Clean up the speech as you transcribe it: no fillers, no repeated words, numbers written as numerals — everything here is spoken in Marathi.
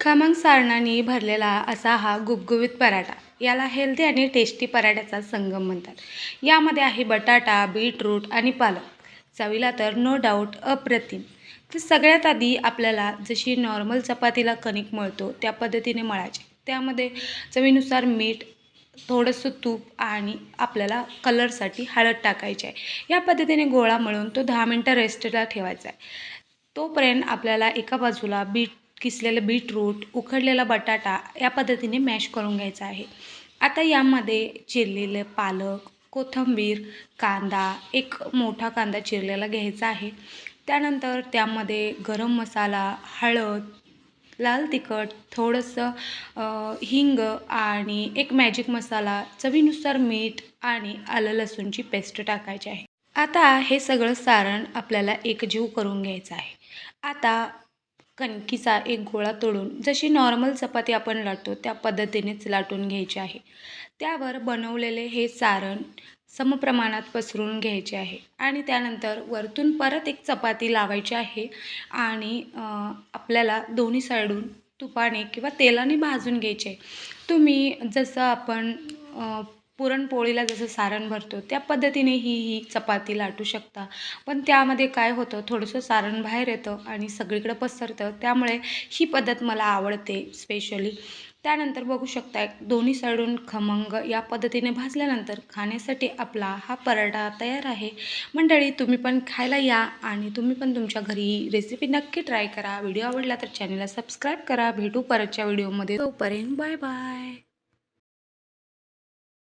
खमंग सारणांनी भरलेला असा हा गुबगुबीत पराठा. याला हेल्दी आणि टेस्टी पराठ्याचा संगम म्हणतात. यामध्ये आहे बटाटा, बीटरूट आणि पालक. चवीला तर नो डाऊट अप्रतिम. तर सगळ्यात आधी आपल्याला जशी नॉर्मल चपातीला कणिक मळतो त्या पद्धतीने मळायचे. त्यामध्ये चवीनुसार मीठ, थोडंसं तूप आणि आपल्याला कलरसाठी हळद टाकायची आहे. या पद्धतीने गोळा मळून तो 10 मिनटं रेस्टला ठेवायचा आहे. तोपर्यंत आपल्याला एका बाजूला किसलेलं बीटरूट, उकडलेला बटाटा या पद्धतीने मॅश करून घ्यायचा आहे. आता यामध्ये चिरलेले पालक, कोथिंबीर, कांदा, एक मोठा कांदा चिरलेला घ्यायचा आहे. त्यानंतर त्यामध्ये गरम मसाला, हळद, लाल तिखट, थोडंसं हिंग आणि एक मॅजिक मसाला, चवीनुसार मीठ आणि आलं लसूणची पेस्ट टाकायची आहे. आता हे सगळं सारण आपल्याला एकजीव करून घ्यायचं आहे. आता कणकीचा एक गोळा तोडून जशी नॉर्मल चपाती आपण लाटतो त्या पद्धतीनेच लाटून घ्यायची आहे. त्यावर बनवलेले हे सारण समप्रमाणात पसरून घ्यायचे आहे आणि त्यानंतर वरतून परत एक चपाती लावायची आहे आणि आपल्याला दोन्ही साईडून तुपाने किंवा तेलाने भाजून घ्यायचे. तुम्ही जसं आपण पुरणपोळीला जसं सारण भरतो त्या पद्धतीने ही चपाती लाटू शकता. पण त्यामध्ये काय होतं, थोडंसं सारण बाहेर येतं आणि सगळीकडे पसरतं. त्यामुळे ही पद्धत मला आवडते स्पेशली. त्यानंतर बघू शकता दोन्ही साईडून खमंग या पद्धतीने भाजल्यानंतर खाण्यासाठी आपला हा पराठा तयार आहे. मंडळी, तुम्ही पण खायला या आणि तुम्ही पण तुमच्या घरी रेसिपी नक्की ट्राय करा. व्हिडिओ आवडला तर चॅनलला सबस्क्राईब करा. भेटू परतच्या व्हिडिओमध्ये. तोपर्यंत बाय बाय.